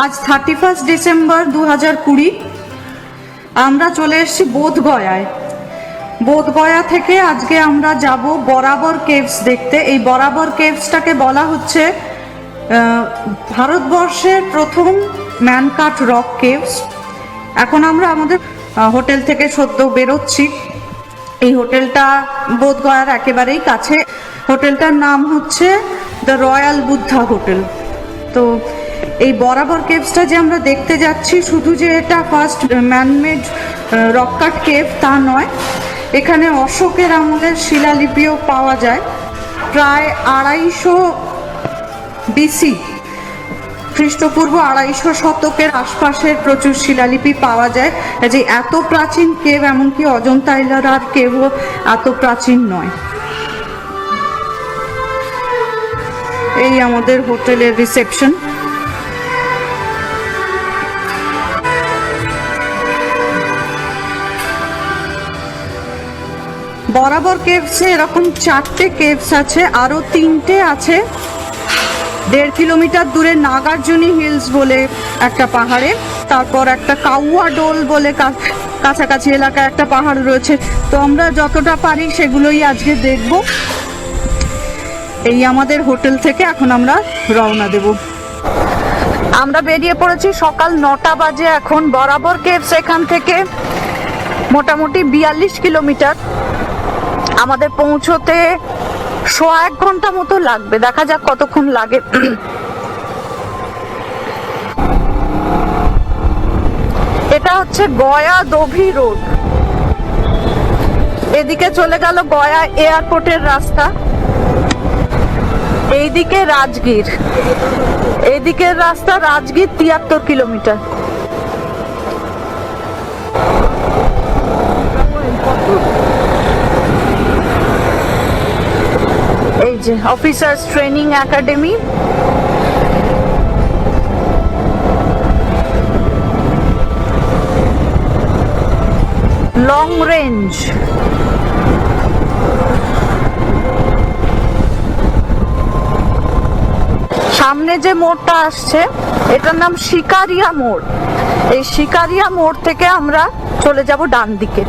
আজ 31 ডিসেম্বর 2020 আমরা চলে এসেছি বোধগয়ায়। বোধগয়া থেকে আজকে আমরা যাব বরাবর কেভস দেখতে। এই বরাবর কেভসটাকে বলা হচ্ছে ভারতবর্ষের প্রথম ম্যানকাট রক কেভস। এখন আমরা আমাদের হোটেল থেকে সদ্য বেরোচ্ছি। এই হোটেলটা বোধগয়ার একেবারেই কাছে। হোটেলটার নাম হচ্ছে দ্য রয়্যাল বুদ্ধা হোটেল। তো এই বরাবর কেভসটা যে আমরা দেখতে যাচ্ছি, শুধু যে এটা ফার্স্ট ম্যানমেড রক কাট কেভ তা নয়, এখানে অশোকের আমলের শিলালিপিও পাওয়া যায়। প্রায় 250 BC, খ্রিস্টপূর্ব 250 শতকের আশপাশের প্রচুর শিলালিপি পাওয়া যায়। যে এত প্রাচীন কেভ, এমনকি অজন্তা ইলোরার কেভও এত প্রাচীন নয়। এই আমাদের হোটেলের রিসেপশন। বরাবর কেভসে এরকম 4টে কেভস আছে, আরো 3টে আছে 1.5 কিলোমিটার দূরে নাগার্জুনি হিলস বলে একটা পাহাড়ে। তারপর একটা কাউয়া ডোল বলে কাছাকাছি এলাকায় একটা পাহাড় রয়েছে। তো আমরা যতটা পারি সেগুলোই আজকে দেখব। এই আমাদের হোটেল থেকে এখন আমরা রওনা দেব। আমরা বেরিয়ে পড়েছি সকাল 9টা বাজে। এখন বরাবর কেভস এখান থেকে মোটামুটি 42 কিলোমিটার। আমাদের পৌঁছতে 1.5 ঘন্টা মতো লাগবে, দেখা যাক কতক্ষণ লাগে। এটা হচ্ছে গয়া দোভি রোড। এদিকে চলে গেল গয়া এয়ারপোর্টের রাস্তা, এইদিকে রাজগীর, এইদিকের রাস্তা রাজগীর 73 কিলোমিটার। এই যে officers training academy. Long range. সামনে যে মোড়টা আসছে এটার নাম শিকারিয়া মোড়। এই শিকারিয়া মোড় থেকে আমরা চলে যাব ডান দিকে।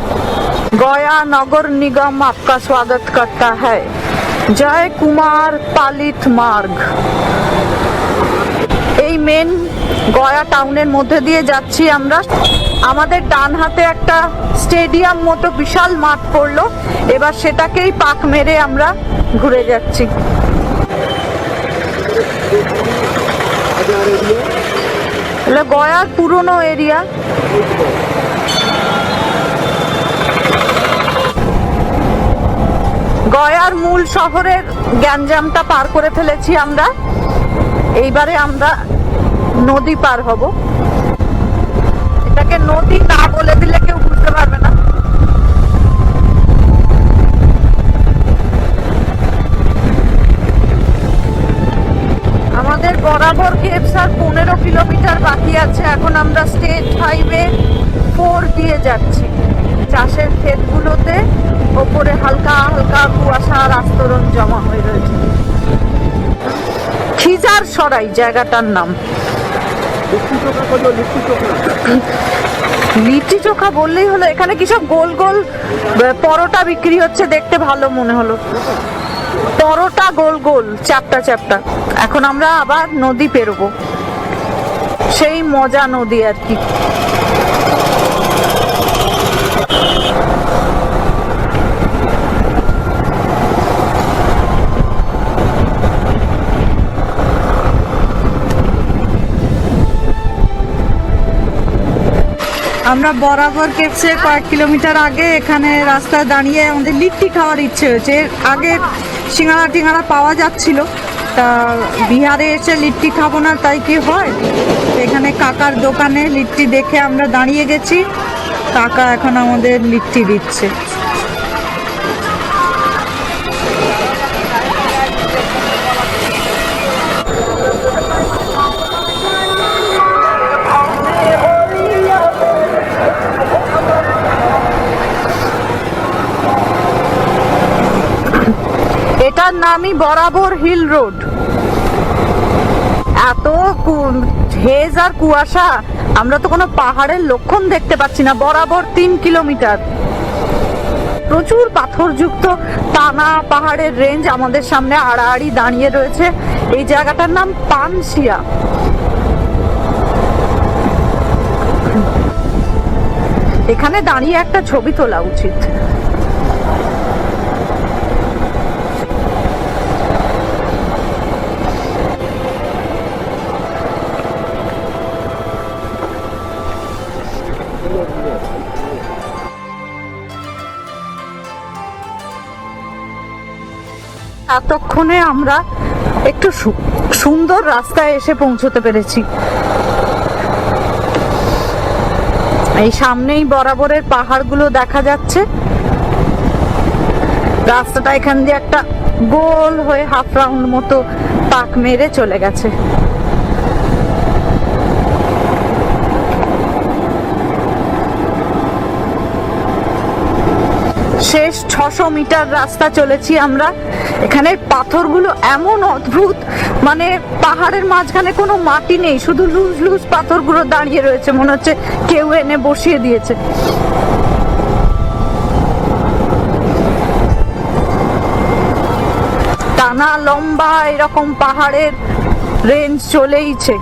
গয়া নগর নিগম আপকা স্বাগত করতা হ্যায়, জয় কুমার পালিত মার্গ। এই মেন গয়া টাউনের মধ্যে দিয়ে যাচ্ছি আমরা। আমাদের ডান হাতে একটা স্টেডিয়াম মতো বিশাল মাঠ পড়লো, এবার সেটাকেই পাক মেরে আমরা ঘুরে যাচ্ছি। গয়ার পুরনো এরিয়া। গয়ার মূল শহরের গ্যাঞ্জামটা পার করে ফেলেছি আমরা। এইবারে আমরা নদী পার হব। এটাকে নদী না বলে দিলে কেউ বুঝতে পারবে না। আমাদের বরাবর কেভস আর 15 কিলোমিটার বাকি আছে। এখন আমরা স্টেট হাইওয়ে 4 দিয়ে যাচ্ছি। চাষের ক্ষেতগুলোতে ওপরে হালকা হালকা কুয়াশার আস্তরণ জমা হয়ে রয়েছে। খিজার সরাই জায়গাটার নাম। লিট্টি চোখা বললেই হলো। এখানে কি সব গোল গোল পরোটা বিক্রি হচ্ছে, দেখতে ভালো মনে হলো। পরোটা গোল গোল চ্যাপ্টা চ্যাপ্টা। এখন আমরা আবার নদী পেরোবো, সেই মজা নদী আর কি। আমরা বরাবর কেভসের কয়েক কিলোমিটার আগে এখানে রাস্তায় দাঁড়িয়ে আমাদের লিট্টি খাওয়ার ইচ্ছে হয়েছে। আগে সিঙ্গাড়া টিঙ্গাড়া পাওয়া যাচ্ছিল, তা বিহারে এসে লিট্টি খাবো না তাই কি হয়। এখানে কাকার দোকানে লিট্টি দেখে আমরা দাঁড়িয়ে গেছি। কাকা এখন আমাদের লিট্টি দিচ্ছে। এটার নামই বরাবর হিল রোড। এত হেজ আর কুয়াশা, আমরা তো কোনো পাহাড়ের লক্ষণ দেখতে পাচ্ছি না। বরাবর 3 কিলোমিটার প্রচুর পাথরযুক্ত টানা পাহাড়ের রেঞ্জ আমাদের সামনে আড়াআড়ি দাঁড়িয়ে রয়েছে। এই জায়গাটার নাম পানশিয়া। এখানে দাঁড়িয়ে একটা ছবি তোলা উচিত। এতক্ষণে আমরা একটু সুন্দর রাস্তায় এসে পৌঁছতে পেরেছি। এই সামনেই বরাবরের পাহাড়গুলো দেখা যাচ্ছে। রাস্তাটা এখান দিয়ে একটা গোল হয়ে হাফ রাউন্ড মতো পাক মেরে চলে গেছে। শেষ 600 মিটার রাস্তা চলেছি আমরা। এখানে পাথরগুলো এমন অদ্ভুত, মানে পাহাড়ের মাঝখানে কোনো মাটি নেই, শুধু লুজ লুজ পাথরগুলো দাঁড়িয়ে রয়েছে, মনে হচ্ছে কেউ এনে বসিয়ে দিয়েছে। টানা লম্বা এরকম পাহাড়ের রেঞ্জ চলেইছে।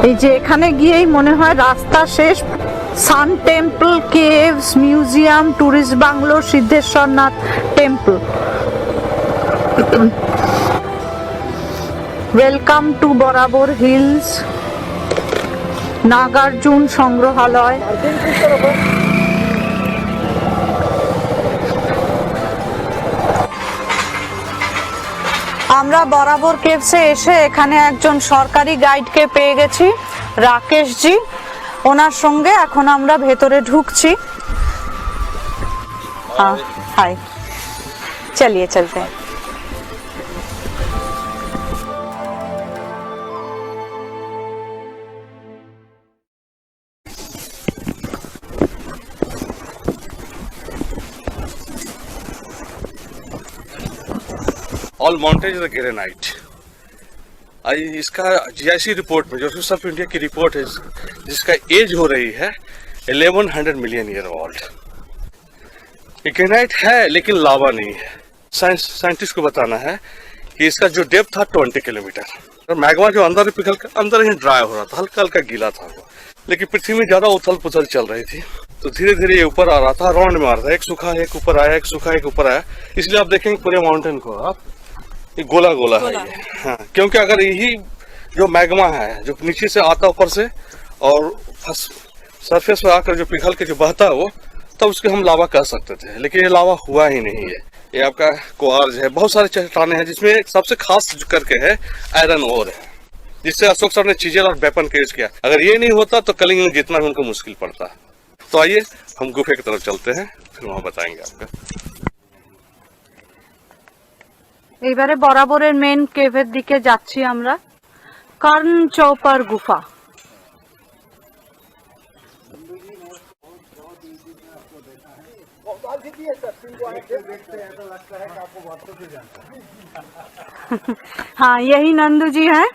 এই যে এখানে গিয়েই মনে হয় রাস্তা শেষ। Sun temple, caves, museum, tourist bungalow, Siddheshwarnath temple. Welcome to Barabar hills, Nagarjuna সংগ্রহালয়। আমরা বরাবর কেভসে এসে এখানে একজন সরকারি গাইডকে পেয়ে গেছি, রাকেশ জি। ওনার সঙ্গে এখন আমরা ভেতরে ঢুকছি। হাই, চলিয়ে চলতে हैं। All mountains are granite. इसका जीआईसी रिपोर्ट में, जो ऑफ इंडिया की रिपोर्ट है, जिसका एज हो रही है 1100 मिलियन ईयर ओल्ड। ये ग्रेनाइट है लेकिन लावा नहीं है। साइंटिस्ट को बताना है कि इसका जो डेप्थ था 20 किलोमीटर। और मैग्मा जो अंदर पिघल कर अंदर ही ड्राई हो रहा था, हल्का हल्का गीला था वो। लेकिन पृथ्वी में ज्यादा उथल पुथल चल रही थी, तो धीरे धीरे ये ऊपर आ रहा था, राउंड में आ रहा था। एक सूखा एक ऊपर आया, एक सूखा एक ऊपर आया। इसलिए आप देखेंगे पूरे माउंटेन को आप ये गोला गोला है ये। हाँ, क्योंकि अगर यही जो मैग्मा है जो नीचे से आता ऊपर से और सरफेस पर आकर जो पिघल के जो बहता है वो, तब उसके हम लावा कह सकते थे। लेकिन ये लावा हुआ ही नहीं है। ये आपका क्वार्ज है, बहुत सारे चट्टाने हैं, जिसमें सबसे खास करके है आयरन ओर है, जिससे अशोक सर ने चीजें और वेपन क्रिएट किया। अगर ये नहीं होता तो कलिंग में जीतना भी उनको मुश्किल पड़ता। तो आइए हम गुफे की तरफ चलते हैं, फिर वहां बताएंगे आपको। এইবারে বরাবরের মেন কেভের দিকে যাচ্ছি আমরা। কর্ণ চৌপার গুফা। हाँ, यही नंदू जी हैं।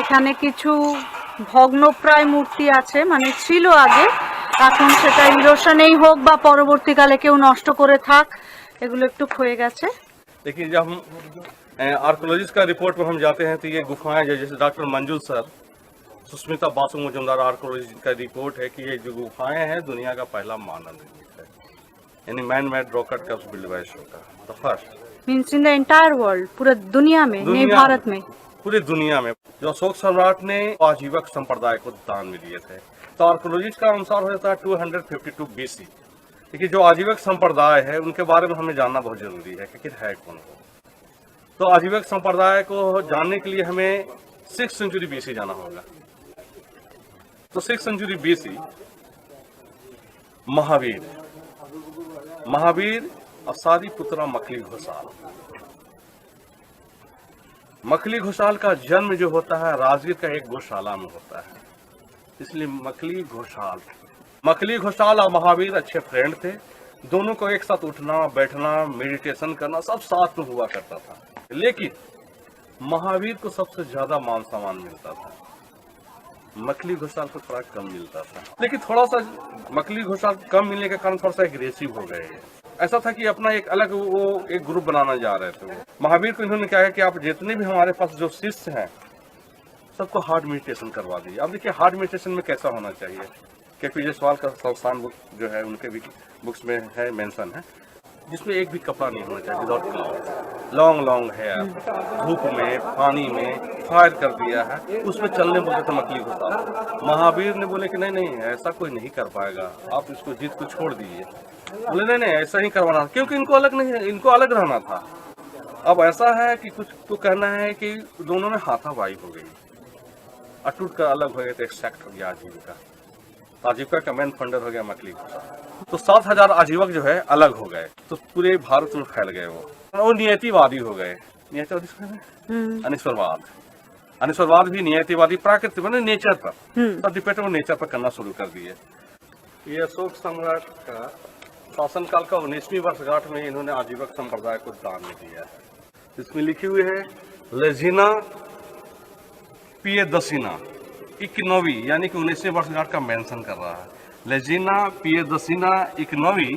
এখানে কিছু ভগ্নপ্রায় মূর্তি আছে, মানে ছিল আগে, এখন সেটা ইরোশনেই হোক বা পরবর্তীকালে কেউ নষ্ট করে থাক, এগুলো একটু ক্ষয়ে গেছে। देखिए, जब हम आर्कोलॉजिस्ट का रिपोर्ट में हम जाते हैं तो ये गुफाएं, जैसे डॉक्टर मंजुल सर, सुष्मिता बासु मुजुमदार आर्कोलॉजिस्ट का रिपोर्ट है कि ये जो गुफाएं हैं दुनिया का पहला मानव निर्मित है, यानी मैन मेड रॉकेट का बिल्ड बाय का the first means in the entire world, पूरे दुनिया में, नहीं भारत में, पूरी दुनिया में। जो अशोक सम्राट ने आजीवक संप्रदाय को दान में दिए थे, तो आर्कोलॉजिस्ट का अनुसार हो जाता है 252 BC। देखिए, जो आजीवक संप्रदाय है उनके बारे में हमें जानना बहुत जरूरी है कि है कौन वो। तो आजीवक संप्रदाय को जानने के लिए हमें 6th सेंचुरी BC जाना होगा। तो 6th सेंचुरी BC महावीर और सारी पुत्रा मखली घोषाल। मखली घोषाल का जन्म जो होता है राजगीर का एक गौशाला में होता है, इसलिए मखली घोषाल और महावीर अच्छे फ्रेंड थे। दोनों को एक साथ उठना बैठना मेडिटेशन करना सब साथ में हुआ करता था। लेकिन महावीर को सबसे ज्यादा मान सम्मान मिलता था, मखली घोषाल को थोड़ा कम मिलता था। लेकिन थोड़ा सा मखली घोषाल कम मिलने के कारण थोड़ा सा एग्रेसिव हो गए। ऐसा था कि अपना एक अलग वो एक ग्रुप बनाना जा रहे थे। वो महावीर को इन्होंने कहा कि आप जितने भी हमारे पास जो शिष्य हैं सबको हार्ड मेडिटेशन करवा दीजिए। अब देखिए हार्ड मेडिटेशन में कैसा होना चाहिए, KP जायसवाल का संस्थान बुक जो है उनके भी बुक्स में है, मेंशन है, जिसमें एक भी कपड़ा नहीं होना चाहिए, विदाउट क्लॉथ, लॉन्ग हेयर, धूप में पानी में फायर कर दिया है, उसमें चलने बोलते थे मखली घोषाल। महावीर ने बोले कि नहीं ऐसा कोई नहीं कर पाएगा, आप इसको जिद को छोड़ दीजिए। बोले नहीं ऐसा ही करवाना, क्योंकि इनको अलग रहना था। अब ऐसा है कि कुछ तो कहना है कि दोनों में हाथापाई हो गई, अटूट का अलग हो गया तो एक सेक्ट हो गया आजीविका। आजीविका का मेन फंडर हो गया मखली घोषाल। तो 7,000 आजीवक जो है अलग हो गए, तो पूरे भारत में फैल गए वो नियतिवादी हो गए। अनिश्वरवाद भी नियतिवादी प्राकृतिक मैंने नेचर पर सब डिपेंड वो नेचर पर करना शुरू कर दिए। ये अशोक सम्राट का शासनकाल का 19वीं वर्षगांठ में इन्होंने आजीवक संप्रदाय को दान में दिया है। इसमें लिखी हुई है लेजिना पियदसिना, 19वीं यानी कि 19वीं वर्षगांठ का मेंशन कर रहा है। लेजिना पियदसिना 19वीं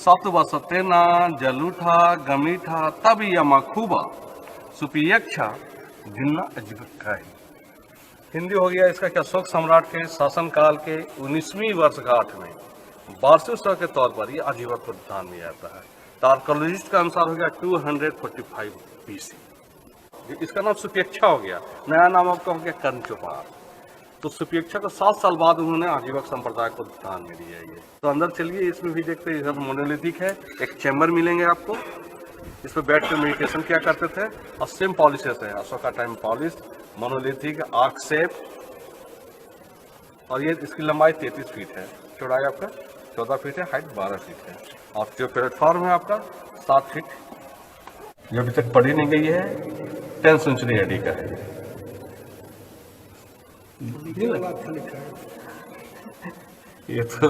सतवसतेना जलूठा गमीठा तब यमाखुबा सुपियक्षा भिन्ना अजीविका ही। हिंदी हो गया इसका कि अशोक सम्राट के शासनकाल के 19वीं वर्षगांठ में वार्षिकोत्सव के तौर पर ये आजीवक को दान में आता है। तो आर्कोलॉजिस्ट का अनुसार हो गया 245 BC। इसका नाम सुपेक्षा हो गया, नया नाम आपका हो गया कर्णचोपार। तो सुपेक्षा को 7 साल बाद उन्होंने आजीवक संप्रदाय को दान में दिया ये। तो अंदर चलिए, इसमें भी देखते हैं, मोनोलिथिक है, एक चैम्बर मिलेंगे आपको, इस पर बैठ कर मेडिटेशन किया करते थे और सेम पॉलिशेस है अशोक का time polish, monolithic, arc shape. और ये इसकी लंबाई 33 फीट है, चौड़ाई आपका 14 फीट है, हाइट 12 फीट है। और जो प्लेटफॉर्म है आपका 7 फीट, जो अभी तक पढ़ी नहीं गई है, 10th सेंचुरी AD का है। ये तो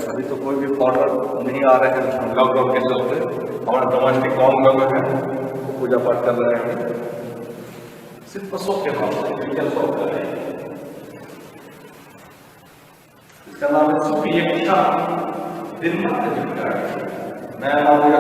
अभी तो कोई भी ऑर्डर नहीं आ रहे हैं लॉकडाउन के चलते, हमारे डोमेस्टिक कौन लोग हैं पूजा पाठ कर रहे हैं, सिर्फ अशोक के पास अशोक कर रहे हैं। इसका नाम है सुपियक्षा दिन नया नाम है।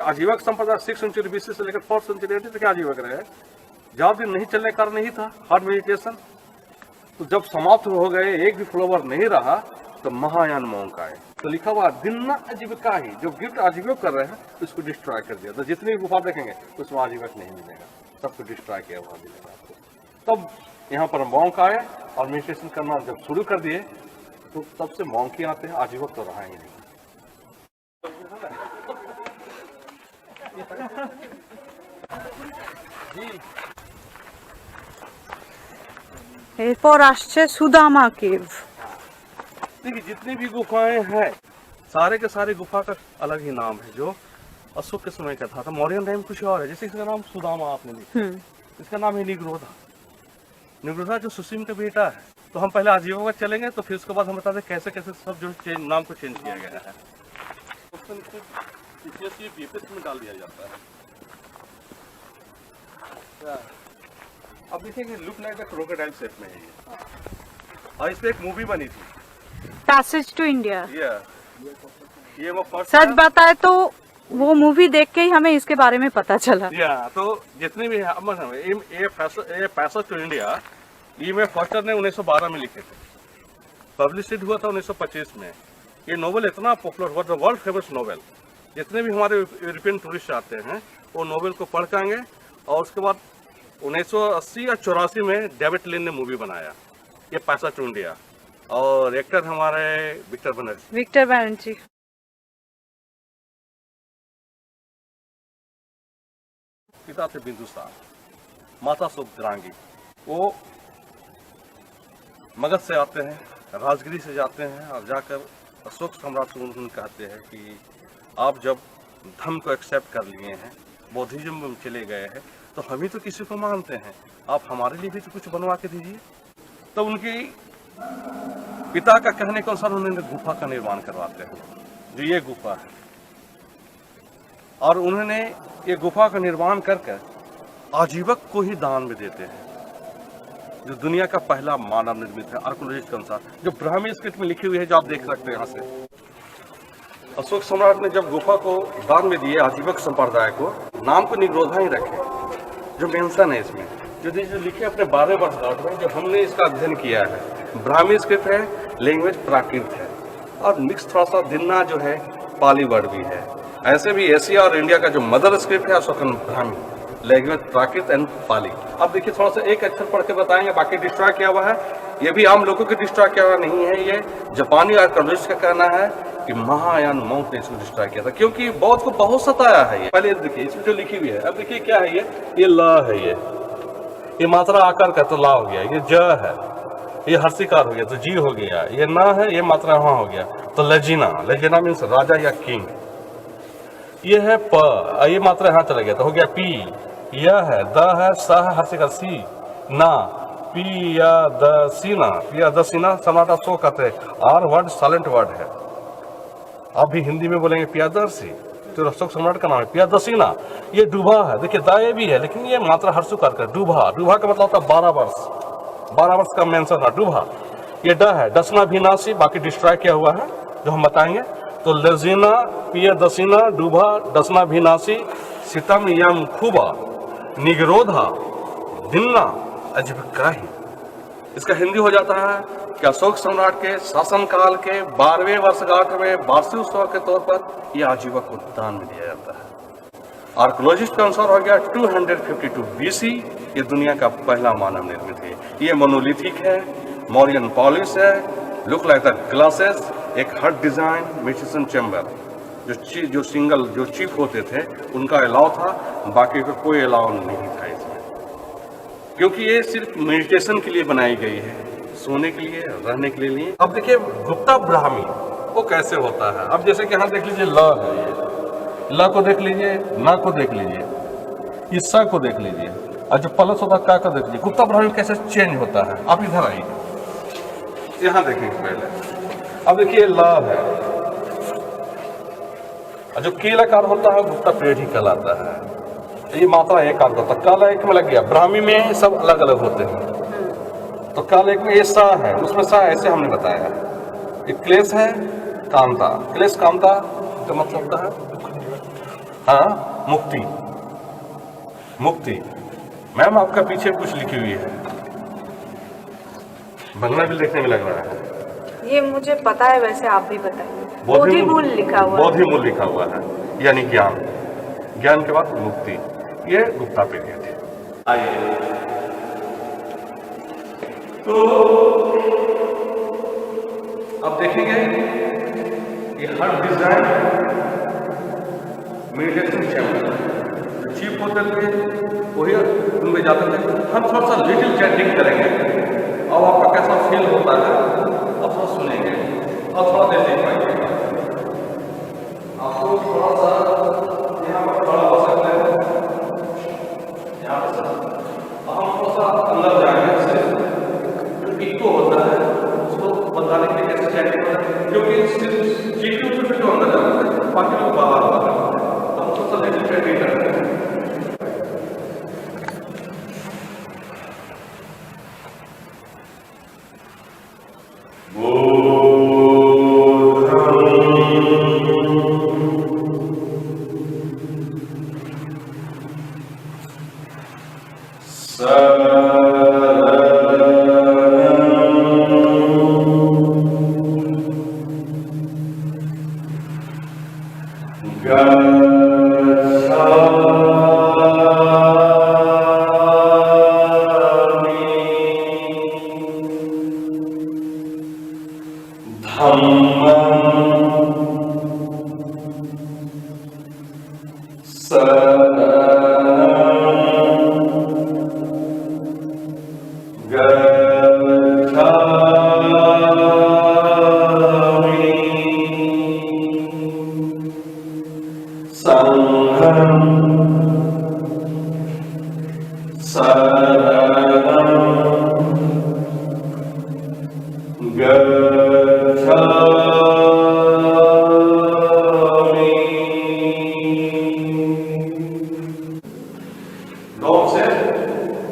आजीवक संप्रदाय 6th सेंचुरी BC से लेकर 4th सेंचुरी AD तक आजीवक रहे। जब दिन नहीं चलने कारण नहीं था हार्ड मेडिटेशन, तो जब समाप्त हो गए, एक भी फ्लोवर नहीं रहा, तो महायान मॉन्क आए। तो लिखा हुआ भिन्न आजीविका ही, जो गिफ्ट आजीवक कर रहे हैं उसको डिस्ट्रॉय कर दिया। तो जितनी गुफा देखेंगे उसमें आजीवक नहीं मिलेगा, सबको डिस्ट्रॉय किया हुआ मिलेगा आपको। तब यहाँ पर मॉन्क आए और मेडिटेशन करना जब शुरू कर दिए, तो तब से मॉन्क ही आते हैं, आजीवक तो रहा ही नहीं। এরপর আসছে সুদামা কেভ। देखिए जितनी भी गुफाएं हैं सारे के सारे गुफा का अलग ही नाम है। जो अशोक के समय का था मौर्यन टाइम कुछ और है। जैसे इसका नाम सुदामा आपने लिखा, इसका नाम है निग्रोधा। निग्रोधा जो सुसीम का बेटा है। तो हम पहले आजीवन का चलेंगे तो फिर उसके बाद हम बताते कैसे कैसे सब जो नाम को चेंज किया गया है। में डाल दिया जाता है। अब देखेंगे look like the crocodile shape में है ये। और इस पे एक मूवी बनी थी पैसेज टू इंडिया। ये वो फर्स्ट सच बताए तो वो मूवी देख के ही हमें इसके बारे में पता चला। तो जितने भी ये पैसेज टू इंडिया ये में फॉस्टर ने 1912 में लिखे थे। पब्लिश्ड हुआ था 1925 में। ये नोवेल इतना पॉपुलर हुआ था, वर्ल्ड फेमस नोवेल। जितने भी हमारे यूरोपियन टूरिस्ट आते हैं वो नोवेल को पढ़ पाएंगे। और उसके बाद 1980 या 84 में डेविड लिन ने मूवी बनाया ये पैसेज टू इंडिया। और एक्टर हमारे विक्टर बनर्जी। पिता थे बिंदुसार, माता सुभद्रांगी। वो मगध से आते हैं, राजगिरी से जाते हैं और जाकर अशोक सम्राट से उन्होंने कहते हैं कि आप जब धर्म को एक्सेप्ट कर लिए हैं, बौद्धिज्म में चले गए हैं, तो हम ही तो किसी को मानते हैं, आप हमारे लिए भी तो कुछ बनवा के दीजिए। तो उनकी पिता का कहने के अनुसार उन्होंने गुफा का निर्माण करवाते हैं, जो ये गुफा है। और उन्होंने ये गुफा का निर्माण करके आजीवक को ही दान में देते हैं, जो दुनिया का पहला मानव निर्मित है आर्कियोलॉजिस्ट के अनुसार, जो ब्राह्मी स्क्रिप्ट में लिखी हुई है, जो आप देख सकते हैं यहाँ से। अशोक सम्राट ने जब गुफा को दान में दिए आजीवक संप्रदाय को, नाम को निग्रोधा ही रखे। जो मेंशन है इसमें जो लिखे अपने 12 वर्षगांठ में, जो हमने इसका अध्ययन किया है, ब्राह्मी स्क्रिप्ट है, लैंग्वेज प्राकृत है और मिक्स थोड़ा सा दिन्ना जो है पाली वर्ड भी है। ऐसे भी एशिया और इंडिया का जो मदर स्क्रिप्ट है अशोकन ब्राह्मी, लैंग्वेज प्राकृत एंड पाली। अब देखिए थोड़ा सा एक अक्षर पढ़ के बताएंगे, बाकी डिस्ट्रॉय किया हुआ है। ये भी आम लोगों के डिस्ट्रॉय किया हुआ नहीं है, ये जापानी आर्कियोलॉजिस्ट का कहना है कि महायान माउंट ने इसको डिस्ट्रॉय किया था, क्योंकि बौद्ध को बहुत सताया है। ये पहले देखिए इसमें जो लिखी हुई है, अब देखिए क्या है ये ल है, ये मात्रा आकार का तो ला हो गया, ये ज है, ये हर्षिकार हो गया तो जी हो गया, ये ना है, ये मात्रा वहां हो गया तो लेजिना। लेजिना मीन्स राजा या किंग। ये है प, ये मात्रा यहाँ चला गया तो हो गया पी। यह है द है, स है, हर्षिकार सी, ना पी या द सीना, पिया द सीना समाटा सो कहते हैं। आर वर्ड साइलेंट वर्ड है, आप भी हिंदी में बोलेंगे पियादर्शी, तो अशोक सम्राट का नाम है पियादसीना। ये डूबा है, देखिए दाए भी है लेकिन ये मात्रा हर्षुकार का डूबा। डूबा का मतलब होता है 12 वर्ष, 12 वर्ष का मेंशन है डूबा। ये ड है, डसना भी नासी, बाकी डिस्ट्रॉय किया हुआ है जो हम बताएंगे। तो लेजिना, पियादसीना, डूबा, डसना भी नासी, सितम यम खुबा, निगरोधा, दिन्ना, अजबकाही। इसका हिंदी हो जाता है कि अशोक सम्राट के शासनकाल के 12वें वर्षगांठ में वार्षिक उत्सव के तौर पर यह आजीवक को दान में दिया जाता है। आर्कियोलॉजिस्ट के अनुसार हो गया 252 BC। ये दुनिया का पहला मानव निर्मित है। ये मोनोलिथिक है, मौर्यन पॉलिश है, लुक लाइक द ग्लासेस, एक हट डिजाइन, मेडिटेशन चैम्बर। जो सिंगल जो चीफ होते थे उनका अलाउ था, बाकी का कोई अलाउ नहीं था इसमें, क्योंकि ये सिर्फ मेडिटेशन के लिए बनाई गई है, सोने के लिए, रहने के लिए नहीं। अब देखिए गुप्ता ब्राह्मी वो कैसे होता है। अब जैसे कि यहाँ देख लीजिए ल है, ये ल को देख लीजिए, न को देख लीजिए, इस को देख लीजिए, और जो प्लस होता है का देख लीजिए। गुप्ता ब्राह्मी कैसे चेंज होता है, आप इधर आइए, यहाँ देखेंगे पहले। अब देखिए ल है, और जो कीलकार होता है गुप्ता पीढ़ी कहलाता है। ये मात्रा एक आध होता है, काला एक में लग गया। ब्राह्मी में सब अलग अलग होते हैं, तो काल एक में ये सा है, उसमें सा ऐसे हमने बताया। एक क्लेश है, कांता, क्लेश कांता का मतलब होता है हाँ मुक्ति। मुक्ति मैम आपका पीछे कुछ लिखी हुई है, बंगला भी देखने में लग रहा है। ये मुझे पता है, वैसे आप भी बताइए। बोधिमूल लिखा हुआ है। बोधिमूल लिखा हुआ है, यानी ज्ञान। ज्ञान के बाद मुक्ति। ये गुप्ता पीरियड है। आइए तो अब देखेंगे ये हर डिजाइन मेडिटेशन चैम्बर चीफ होते थे, वही उनमें जाते थे। हम थोड़ा सा लिटिल चैटिंग करेंगे अब आपका कैसा फील होता है आप थोड़ा सुनेंगे और थोड़ा देर देख पाएंगे। आपको थोड़ा सा यहाँ पर थोड़ा हो सकता है, यहाँ पर सर हम थोड़ा सा अंदर जाएंगे से जो इको होता है उसको बताने के लिए कैसे चैटिंग होता है, क्योंकि सिर्फ जीपीयू से जो अंदर जाता है बाकी लोग बाहर होता है, तो हम थोड़ा सा लेकिन चैटिंग करते हैं।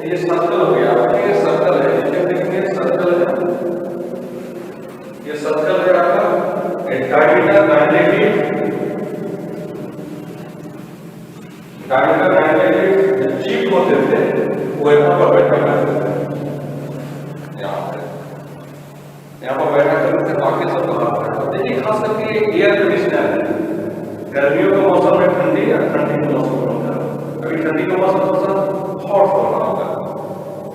ये सर्कल हो गया, ये सर्कल है, ये देखिए सर्कल है, ये सर्कल है आपका डायमीटर 98 चीप होते थे वो यहाँ पर बैठा करते थे, यहाँ पर बैठा करते थे, बाकी सब बाहर बैठा। देखिए खास करके एयर कंडीशनर है, गर्मियों के मौसम में ठंडी या ठंडी के मौसम में होता है, कभी ठंडी का मौसम थोड़ा सा हॉट हो रहा होगा,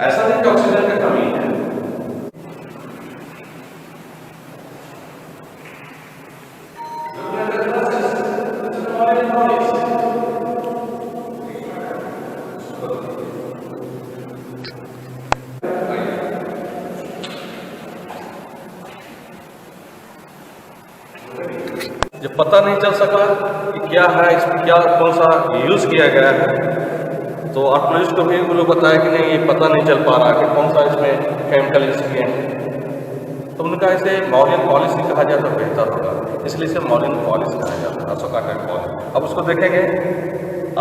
ऐसा नहीं कि ऑक्सीजन की कमी है। जब पता नहीं चल सका कि क्या है, इसमें क्या कौन सा यूज किया गया है, तो आर्कियोलॉजिस्ट को भी वो लोग बताया कि नहीं ये पता नहीं चल पा रहा कि कौन सा इसमें केमिकल यूज किए हैं, तो उनका इसे मॉलियन पॉलिश कहा जाए तो बेहतर होगा, इसलिए इसे मॉलियन पॉलिश कहा जाता है, अशोका टाइप पॉलिश। अब उसको देखेंगे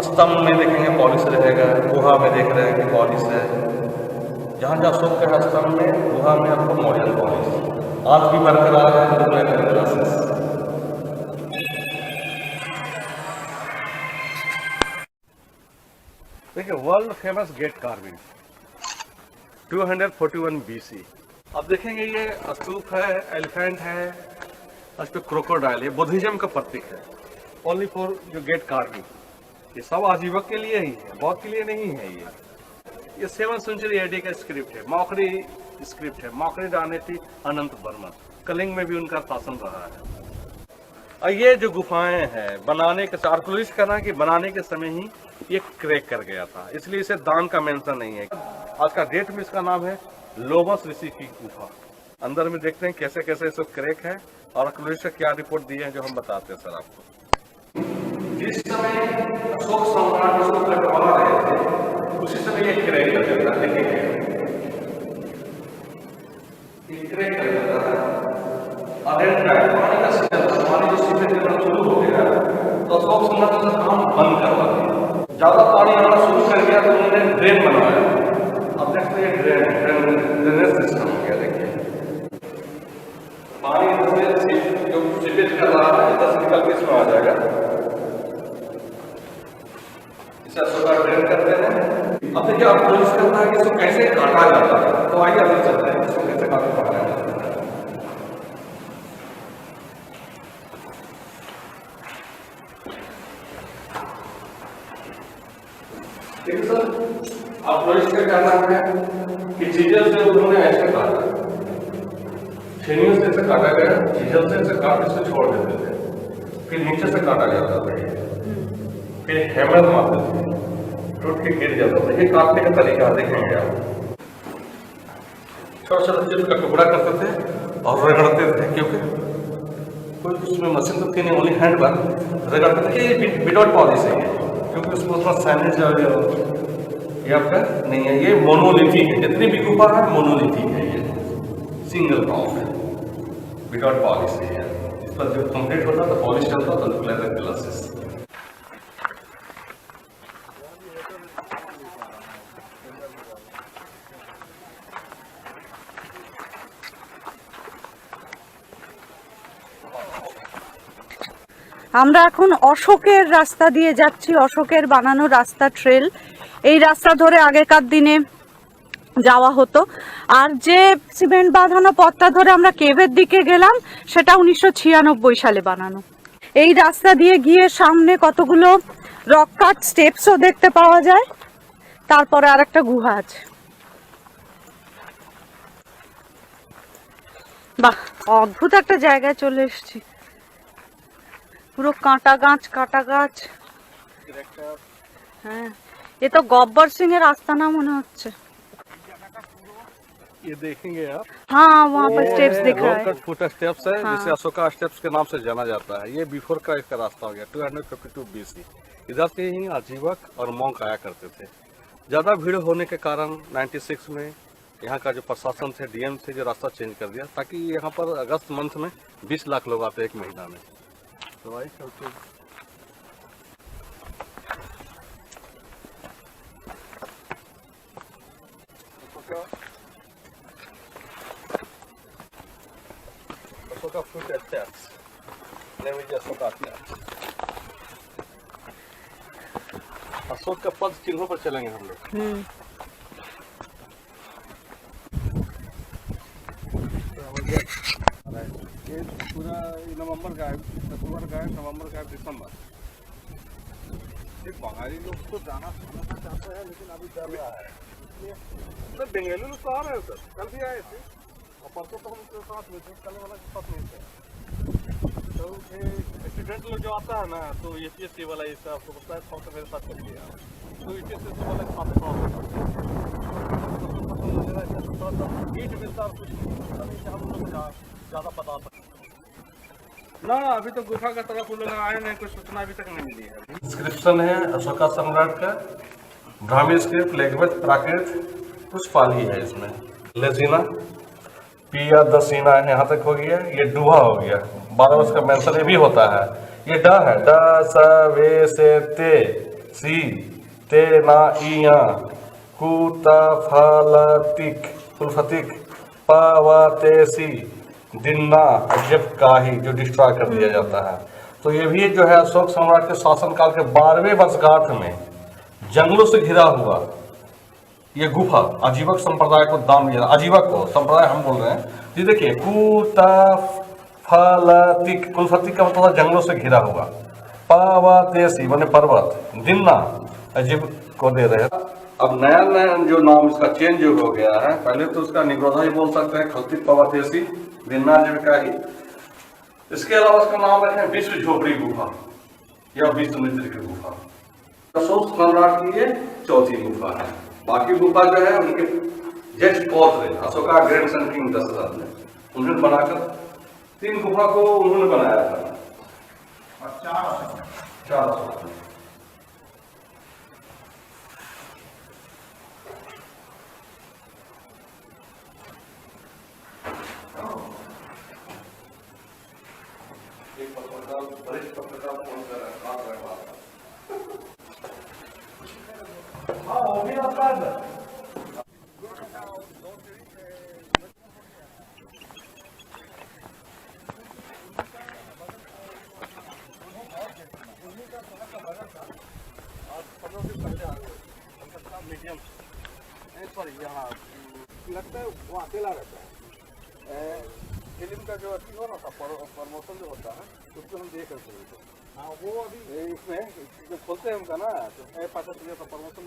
स्तंभ में देखेंगे पॉलिश रहेगा, गुहा में देख रहे हैं कि पॉलिश है, जहाँ जहाँ अशोक का स्तंभ में गुहा में आपको मॉलियन पॉलिश आज भी बरकरार है। देखिए world famous gate carving 241 BC। अब देखेंगे ये स्तूप है, एलिफेंट है, उस पर क्रोकोडाइल, ये बुद्धिज्म का प्रतीक है। ओनली फॉर जो गेट कार्विंग, ये सब आजीवक के लिए ही है, बहुत के लिए नहीं है। ये 7th सेंचुरी AD का स्क्रिप्ट है, मौखरी स्क्रिप्ट है, मौखरी डालने थी अनंत वर्मा, कलिंग में भी उनका शासन रहा है। और ये जो गुफाएं हैं बनाने के आर्कियोलॉजिस्ट कहना कि बनाने के समय ही ये क्रैक कर गया था, इसलिए इसे दान का मेंशन नहीं है। आज का डेट में इसका नाम है लोमस ऋषि की गुफा। अंदर में देखते हैं कैसे कैसे इसको क्रैक है और आर्कियोलॉजिस्ट क्या रिपोर्ट दिए हैं जो हम बताते हैं सर आपको। जिस समय अशोक सम्राट इसको कटवा रहे थे उसी समय ये क्रैक कर जाता है, देखेंगे क्रैक कर जाता है। पानी का सीजन, पानी जो सीजन करना शुरू हो गया तो अशोक सम्राट का काम बंद करवा दिया, ज्यादा पानी आना शुरू कर गया तो उन्होंने ड्रेन बनवाया। अब देखते हैं ड्रेनेज सिस्टम हो गया, देखिए पानी से जो सीपेज कर रहा है इधर से निकल के इसमें आ जाएगा, इसे अशोका ड्रेन करते हैं। अब देखिए आप पुलिस करना है कि इसको कैसे काटा जाता है, तो आइए अभी चलते हैं इसको कैसे काटा जाता है। देखिए सर आप पुलिस का क्या नाम है कि चीजल से उन्होंने ऐसे काटा, छेनियों से ऐसे काटा गया, चीजल से ऐसे काट इसको छोड़ देते थे, फिर नीचे से काटा जाता था, फिर हैमर मारते थे, टूट के गिर जाता था। ये काटने का तरीका देखेंगे आप। छोटा छोटा चीज का टुकड़ा करते थे और रगड़ते थे, क्योंकि कोई उसमें मशीन तो थी नहीं, ओनली हैंड पर रगड़ते थे कि ये विदाउट पॉलिश है, क्योंकि उसमें उतना साइनेज ये आपका नहीं है। ये मोनोलिथिक है, जितनी भी गुफा है मोनोलिथिक है, ये सिंगल रॉक है, विदाउट पॉलिश है। इस पर जब कंप्लीट होता तो पॉलिश करता तो लुक लाइक ग्लासेस। আমরা এখন অশোকের রাস্তা দিয়ে যাচ্ছি, অশোকের বানানো রাস্তা, ট্রেল। এই রাস্তা ধরে আগেকার দিনে যাওয়া হতো। আর যে সিমেন্ট বাঁধানো পথটা ধরে আমরা কেভের দিকে গেলাম সেটা 1996 সালে বানানো। এই রাস্তা দিয়ে গিয়ে সামনে কতগুলো রক কাট স্টেপসও দেখতে পাওয়া যায়, তারপরে আর একটা গুহা আছে। বাহ, অদ্ভুত একটা জায়গায় চলে এসেছি। পুরো কাঁটা গাছ। হ্যাঁ, এ তো গব্বর সিং এর আস্তানা मने হচ্ছে। ये देखेंगे आप, हाँ, वहाँ पर स्टेप्स दिख रहा है। फुट स्टेप्स है, जिसे अशोका स्टेप्स के नाम से जाना जाता है। ये बिफोर क्राइस्ट का रास्ता हो गया, 252 BC। इधर से ही आजीवक और मॉन्क आया करते थे। ज़्यादा भीड़ होने के कारण 96 में यहाँ का जो प्रशासन थे, DM से जो रास्ता चेंज कर दिया, ताकि यहाँ पर अगस्त मंथ में 20 लाख लोग आते एक महीना में। तो आई चलते Asoka fruit steps. Let me just Asoka steps. Ashok का पद चिन्हों पर चलेंगे हम लोग। ये पूरा नवंबर का है, अक्टूबर का है, नवंबर का है, दिसंबर। ये बंगाली लोग तो जाना चाहते हैं, लेकिन अभी डर रहा है। तो बेंगलुरु लोग तो आ रहे हैं सर, कल भी आए थे और परसों तो हम उनके साथ में थे, कल वाला के साथ नहीं थे। तो स्टूडेंट लोग जो आता है ना, तो APSC वाला ये सब आपको पता है, तो मेरे साथ कर दिया। तो APSC वाले के साथ हीट मिलता कुछ हम लोग ज़्यादा पता ना। अभी तो गुफा का तरफ लोग आए नहीं, कुछ सूचना अभी तक नहीं मिली है। डिस्क्रिप्शन है अशोका सम्राट का, ब्राह्मी स्क्रिप्ट, लेखवत, प्राकृत, कुछ पाली है इसमें। लेजीना, पिया, दसीना यहाँ तक हो गया। ये डूहा हो गया, 12 वर्ष का मेंशन ये भी होता है। ये ड है, ड स वे से ते सी ते ना इया कुता फलतिक फुलफतिक पावातेसी दिन्ना जब काही, जो डिस्ट्रॉय कर दिया जाता है। तो ये भी जो है अशोक सम्राट के शासनकाल के 12वें वर्षगांठ में जंगलों से घिरा हुआ ये गुफा आजीवक संप्रदाय को दान दिया। आजीवक को संप्रदाय हम बोल रहे हैं जी। देखिए, कुता फलतिक, कुलफतिक का मतलब जंगलों से घिरा हुआ, पावातेसी माने पर्वत, दिन्ना अजीब को दे रहे हैं। अब नया जो नाम इसका चेंज हो गया है, पहले तो उसका निगरोधा ही बोल सकते हैं, खलतिक पावातेसी दिन्ना जीविका ही। इसके अलावा इसका नाम रखें विश्व झोपड़ी गुफा या विश्व मित्र की गुफा। अशोक सम्राट की ये चौथी गुफा है। बाकी गुफा जो है उनके जेठ पौत्र अशोका ग्रैंडसन किंग दशरथ ने उन्होंने बनाकर 3 गुफा को उन्होंने बनाया था। 4 अशोक। वरिष्ठ पत्रकार फोन कर रहे हैं। हाँ, वो भी आता है। लगता है वो अकेला रहता है। फिल्म का जो अच्छी हो ना था, प्रमोशन जो होता है उसको हम देख रहे थे। हाँ, वो अभी इसमें जो खोलते हैं उनका ना, तो ऐप आता है तो प्रमोशन।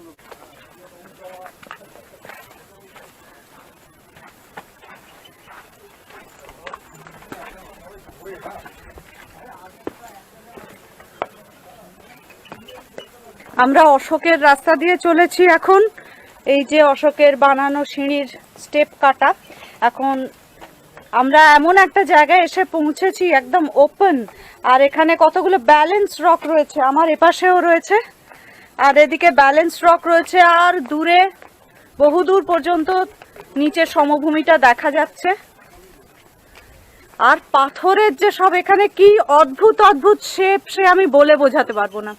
আমরা অশোকের রাস্তা দিয়ে চলেছি এখন। এই যে অশোকের বানানো সিঁড়ির স্টেপ কাটা, এখন আমরা এমন একটা জায়গায় এসে পৌঁছেছি একদম ওপেন, আর এখানে কতগুলো ব্যালেন্স রক রয়েছে, আমার এপাশেও রয়েছে আর এদিকে ব্যালেন্স রক রয়েছে, আর দূরে বহুদূর পর্যন্ত নিচের সমভূমিটা দেখা যাচ্ছে। আর পাথরের যে সব এখানে কি অদ্ভুত অদ্ভুত শেপ, সে আমি বলে বোঝাতে পারবো না।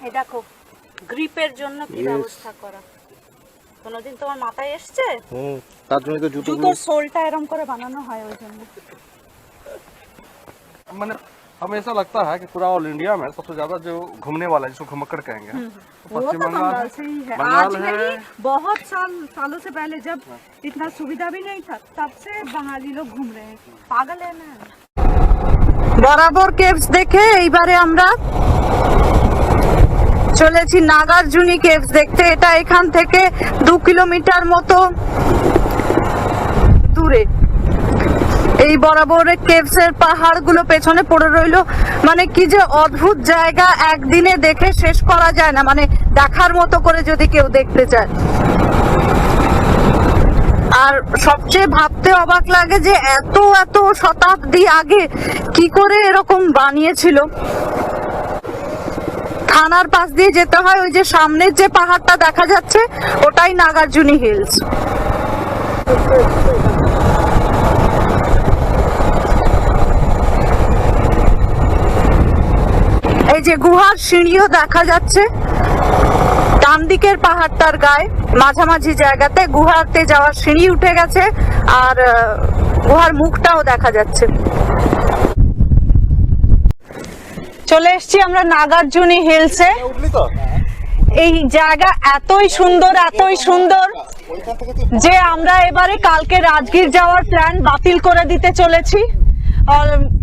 এই দেখো গ্রিপের জন্য কি ব্যবস্থা করা, কোনোদিন তোমার মাথায় এসছে? তার জন্য তো জুতোর সোলটা এরকম করে বানানো হয় ওই জন্য। मैंने हमें ऐसा लगता है कि पूरा ऑल इंडिया में सबसे ज्यादा जो घूमने वाला है जिसको घुमक्कड़ कहेंगे वो तो बंगाल से ही है। आज नहीं, बहुत सालों से पहले जब इतना सुविधा भी नहीं था तब से बंगाली लोग घूम रहे हैं। पागल है ना। বরাবর কেভস দেখে এইবারে আমরা চলেছি নাগার্জুনি কেভস দেখতে। এটা এখান থেকে 2 কিলোমিটার মতো দূরে। এই বরাবর কেভস এর পাহাড়গুলো পেছনে পড়ে রইলো। মানে কি যে অদ্ভুত জায়গা, একদিনে দেখে শেষ করা যায় না, মানে দেখার মতো করে যদি কেউ দেখতে চায়। আর সবচেয়ে ভাবতে অবাক লাগে যে এত এত শতাব্দী আগে কি করে এরকম বানিয়েছিল। থানার পাশ দিয়ে যেতে হয়, ওই যে সামনের যে পাহাড়টা দেখা যাচ্ছে ওটাই নাগার্জুনি হিলস। এই যে গুহার সিঁড়িও দেখা যাচ্ছে ডান দিকের পাহাড়টার গায়ে মাঝামাঝি জায়গাতে গুহাতে যাওয়ার সিঁড়ি উঠে গেছে, আর গুহার মুখটাও দেখা যাচ্ছে। চলে এসছি আমরা নাগার্জুনি হিলসে। এই জায়গা এতই সুন্দর যে আমরা এবারে কালকে রাজগীর যাওয়ার প্ল্যান বাতিল করে দিতে চলেছি।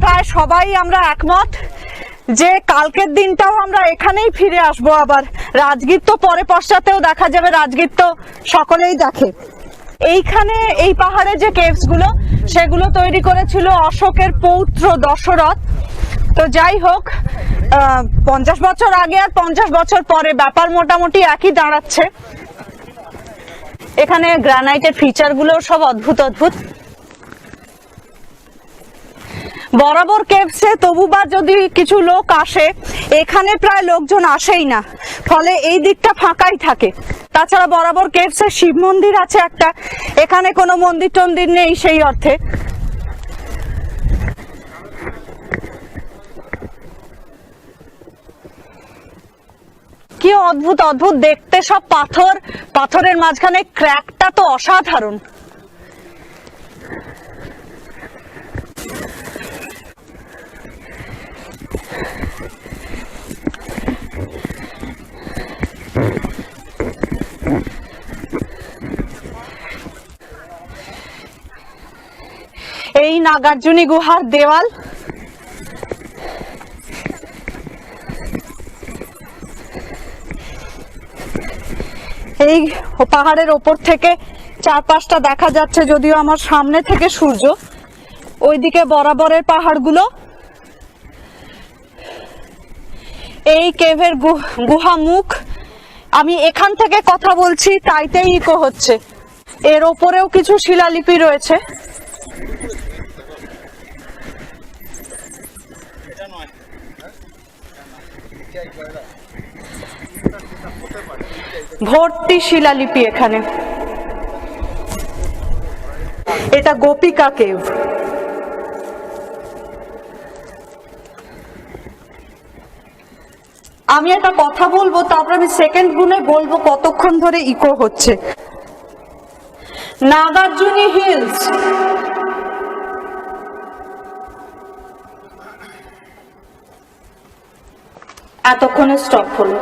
প্রায় সবাই আমরা একমত যে কালকের দিনটাও আমরা এখানেই ফিরে আসবো। আবার রাজগীর তো পরে পশ্চাতেও দেখা যাবে, রাজগীর তো সকলেই দেখে। এইখানে এই পাহাড়ে যে কেভস গুলো সেগুলো তৈরি করেছিল অশোকের পৌত্র দশরথ। তো যাই হোক, 50 বছর আগে আর 50 বছর পরে ব্যাপার মোটামুটি একই দাঁড়াচ্ছে। এখানে গ্রানাইটের ফিচার গুলো সব অদ্ভুত অদ্ভুত। বরাবর কেভসে তবু বা যদি কিছু লোক আসে, এখানে প্রায় লোকজন আসেই না, ফলে এই দিকটা ফাঁকাই থাকে। তাছাড়া বরাবর কেভসে শিব মন্দির আছে একটা, এখানে কোনো মন্দির টন্দির নেই সেই অর্থে। কি অদ্ভুত অদ্ভুত দেখতে সব পাথর, পাথরের মাঝখানে ক্র্যাকটা তো অসাধারণ। এই নাগার্জুনি গুহার দেওয়াল। এই পাহাড়ের ওপর থেকে চারপাশটা দেখা যাচ্ছে, যদিও আমার সামনে থেকে সূর্য, ওইদিকে বরাবরের পাহাড়গুলো। এই কেভের গুহা মুখ। আমি এখান থেকে কথা বলছি তাইতেই ইকো হচ্ছে। এর ওপরেও কিছু শিলালিপি রয়েছে। ভর্তি শিলালিপি এখানে। এটা গোপিকা কেভ। আমি একটা কথা বলবো, তারপর আমি সেকেন্ড গুনে বলবো কতক্ষণ ধরে ইকো হচ্ছে। নাগার্জুনি হিলস, এতক্ষণে স্টপ হলো।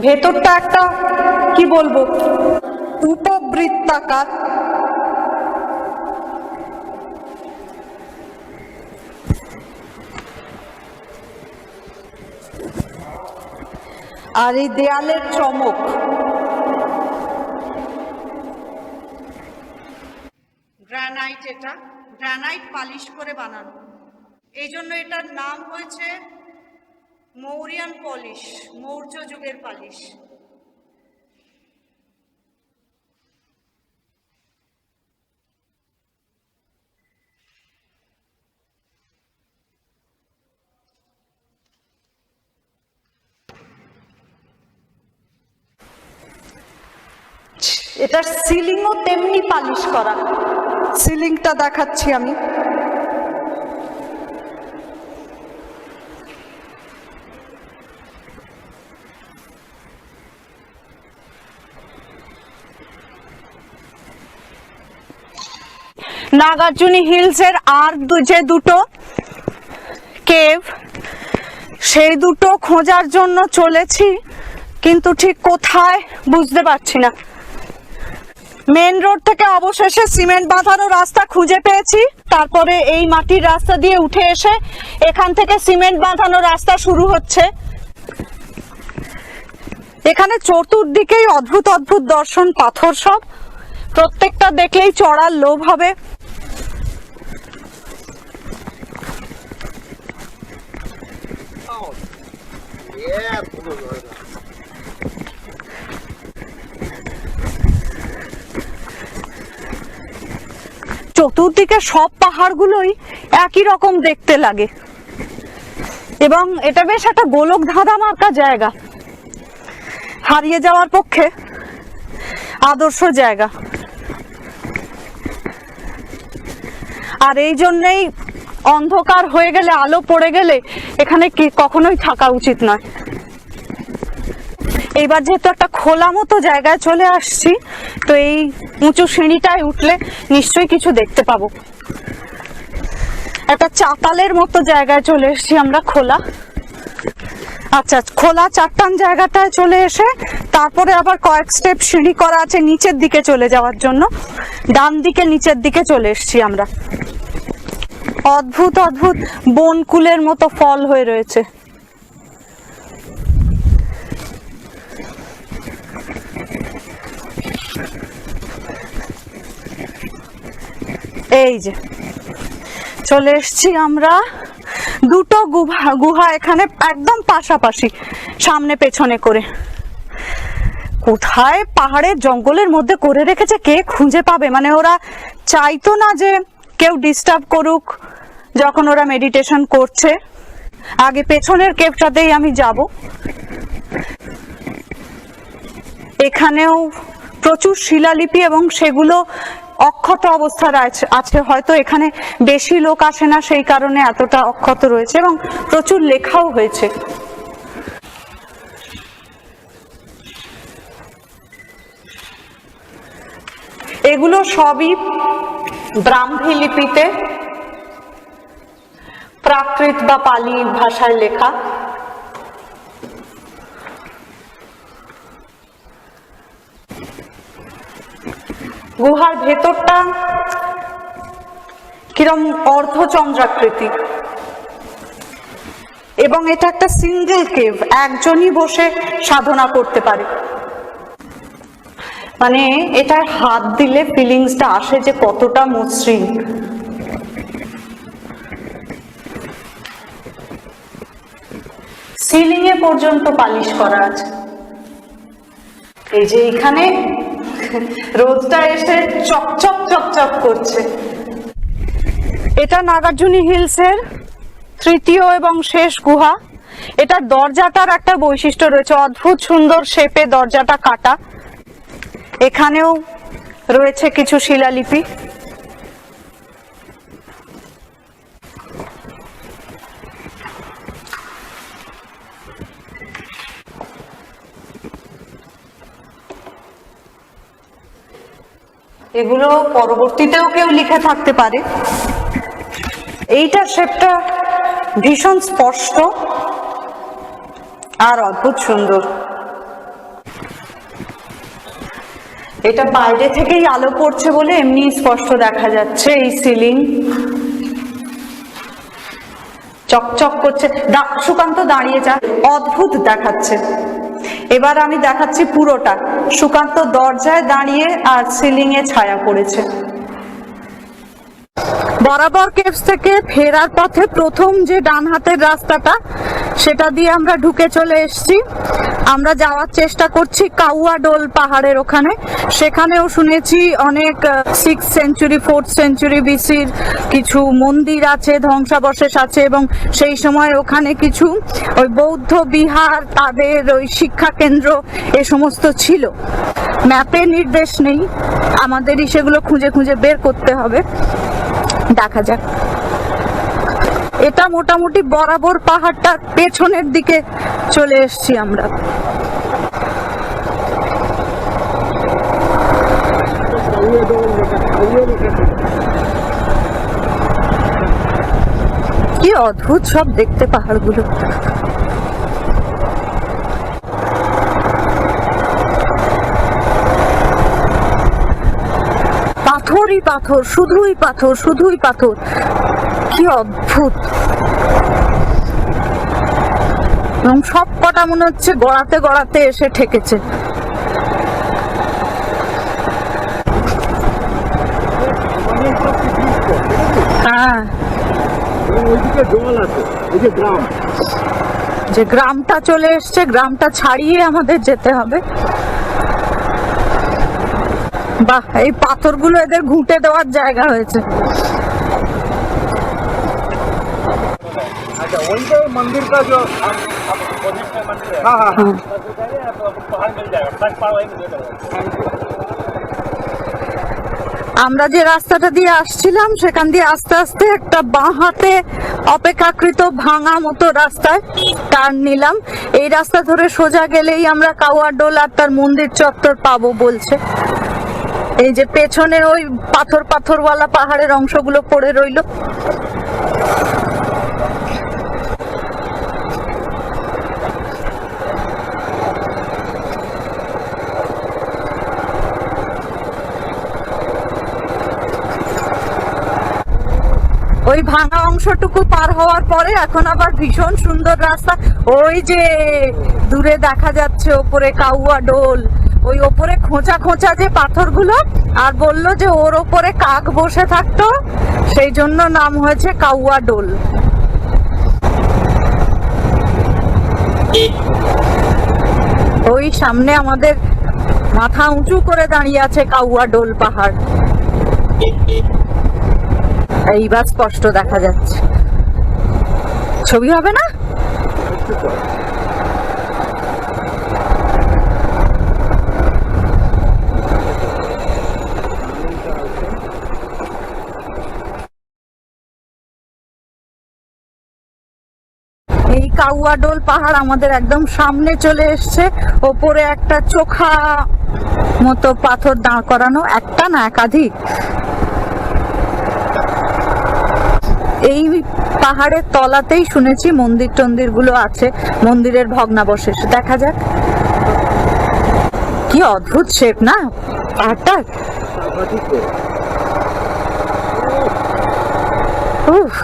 ভেতরটা একটা কি বলবো উপবৃত্তাকার, আর এই দেয়ালের চমক, গ্রানাইট, এটা গ্রানাইট পালিশ করে বানানো, এই জন্য এটার নাম হয়েছে মৌরিয়ান পলিশ, মৌর্য যুগের পালিশ। এটার সিলিংও তেমনি পালিশ করা, সিলিংটা দেখাচ্ছি আমি। নাগার্জুনি হিলসের আর যে দুটো কেভ, সেই দুটো খোঁজার জন্য চলেছি, কিন্তু ঠিক কোথায় বুঝতে পারছি না। মেন রোড থেকে অবশেষে সিমেন্ট বাঁধানো রাস্তা খুঁজে পেয়েছি, তারপরে এই মাটির রাস্তা দিয়ে উঠে এসে এখান থেকে সিমেন্ট বাঁধানো রাস্তা শুরু হচ্ছে। এখানে চতুর্দিকেই অদ্ভুত অদ্ভুত দর্শন, পাথর সব, প্রত্যেকটা দেখলেই চড়ার লোভ হবে। চতুর্দিকে সব পাহাড়গুলোই একই রকম দেখতে লাগে, এবং এটা বেশ একটা গোলক ধাঁধা মার্কা জায়গা, হারিয়ে যাওয়ার পক্ষে আদর্শ জায়গা। আর এই জন্যই অন্ধকার হয়ে গেলে, আলো পড়ে গেলে এখানে কখনোই থাকা উচিত নয়। এইবার যেহেতু একটা খোলা মতো জায়গায় চলে আসছি, তো এই উঁচু সিঁড়িটায় উঠলে নিশ্চয়ই কিছু দেখতে পাবো। একটা চাতালের মতো জায়গায় চলে এসেছি আমরা, খোলা। আচ্ছা, খোলা চারটান জায়গাটায় চলে এসে তারপরে আবার কয়েক স্টেপ সিঁড়ি করা আছে নিচের দিকে চলে যাওয়ার জন্য, ডান দিকে নিচের দিকে চলে এসেছি আমরা। অদ্ভুত অদ্ভুত বনকুলের মতো ফল হয়ে রয়েছে। এই যে চলে এসছি আমরা, দুটো গুহা এখানে একদম পাশাপাশি, সামনে পেছনে করে। কোথায় পাহাড়ের জঙ্গলের মধ্যে করে রেখেছে কে খুঁজে পাবে? মানে ওরা চাইতো না যে কেউ ডিস্টার্ব করুক যখন ওরা মেডিটেশন করছে। আগে পেছনের কেভটাতেই আমি যাব। এখানেও প্রচুর শিলালিপি এবং সেগুলো অক্ষত অবস্থার আছে। হয়তো এখানে বেশি লোক আসে না, সেই কারণে এতটা অক্ষত রয়েছে, এবং প্রচুর লেখাও হয়েছে। এগুলো সবই ব্রাহ্মী লিপিতে, প্রাকৃত বা পালি ভাষায় লেখা। গুহার ভেতরটা কিরম অর্ধচন্দ্রাকৃতি, এবং এটা একটা সিঙ্গেল কেভ, একজনই বসে সাধনা করতে পারে। মানে এটা হাত দিলে ফিলিংসটা আসে যে কতটা মসৃণ। সিলিং এ পর্যন্ত পালিশ করা আছে। এই যে এখানে রোদটা এসে চকচক চকচক করছে। এটা নাগার্জুনি হিলসের তৃতীয় এবং শেষ গুহা। এটার দরজাটার একটা বৈশিষ্ট্য রয়েছে, অদ্ভুত সুন্দর শেপে দরজাটা কাটা। এখানেও রয়েছে কিছু শিলালিপি। এগুলো পরবর্তীতেও কেউ লিখে থাকতে পারে। এইটার শেপটা ভীষণ স্পষ্ট আর অদ্ভুত সুন্দর। এটা বাইরে থেকেই আলো পড়ছে বলে এমনি স্পষ্ট দেখা যাচ্ছে। এই সিলিং চকচক করছে। সুকান্ত দাঁড়িয়ে যা, অদ্ভুত দেখাচ্ছে। এবার আমি দেখাচ্ছি পুরোটা। সুকান্ত দরজায় দাঁড়িয়ে আর সিলিং এ ছায়া পড়েছে। বরাবর কেভস থেকে ফেরার পথে প্রথম যে ডান হাতের রাস্তাটা, সেটা দিয়ে আমরা ঢুকে চলে এসেছি। আমরা যাওয়ার চেষ্টা করছি কাউয়া ডোল পাহাড়ের ওখানে। সেখানেও শুনেছি অনেক 6th সেঞ্চুরি 4th সেঞ্চুরি বিসির কিছু মন্দির আছে, ধ্বংসাবশেষ আছে, এবং সেই সময় ওখানে কিছু ওই বৌদ্ধ বিহার, তাদের ওই শিক্ষা কেন্দ্র, এ সমস্ত ছিল। ম্যাপে নির্দেশ নেই, আমাদেরই সেগুলো খুঁজে খুঁজে বের করতে হবে। দেখা যাক। এটা মোটামুটি বরাবর পাহাড়টার পেছনের দিকে চলে এসেছি আমরা। কি অদ্ভুত সব দেখতে পাহাড়গুলো। পাথরই পাথর, শুধুই পাথর, শুধুই পাথর। কি অদ্ভুত। এবং সব কটা মনে হচ্ছে গড়াতে গড়াতে এসে ঠেকেছে। হ্যাঁ, যে গ্রামটা চলে এসছে, গ্রামটা ছাড়িয়ে আমাদের যেতে হবে। বাহ, এই পাথরগুলো এদের ঘুঁটে দেওয়ার জায়গা হয়েছে। वही तो मंदिर का जो हाँ हाँ हाँ पहाड़ मिल जाएगा, फर्स्ट पहाड़ वही मिलेगा। আমরা যে রাস্তাটা দিয়ে আসছিলাম সেখান দিয়ে আস্তে আস্তে একটা বাঁ হাতে অপেক্ষাকৃত ভাঙা মতো রাস্তায় টার্ন নিলাম। এই রাস্তা ধরে সোজা গেলেই আমরা কাউয়া ডোল আর তার মন্দির চত্বর পাবো বলছে। এই যে পেছনে ওই পাথর পাথরওয়ালা পাহাড়ের অংশগুলো পড়ে রইলো। ওই ভাঙা অংশটুকু পার হওয়ার পরে এখন আবার ভীষণ সুন্দর রাস্তা। ওই যে দূরে দেখা যাচ্ছে ওপরে কাউয়া ডোল, ওই ওপরে খোঁচা খোঁচা যে পাথরগুলো, আর বললো যে ওর ওপরে কাক বসে থাকতো, সেই জন্য নাম হয়েছে কাউয়া ডোল। ওই সামনে আমাদের মাথা উঁচু করে দাঁড়িয়ে আছে কাউয়া ডোল পাহাড়। এইবার স্পষ্ট দেখা যাচ্ছে। ছবি হবে না? এই কাউয়া ডোল পাহাড় আমাদের একদম সামনে চলে এসছে। ওপরে একটা চোখা মতো পাথর দাঁড় করানো, একটা না একাধিক। এই পাহাড়ের তলাতেই শুনেছি মন্দির টন্দির গুলো আছে, মন্দিরের ভগ্নাবশেষ। দেখা যাক। কি অদ্ভুত শেপ না পাহাড়টার। উফ,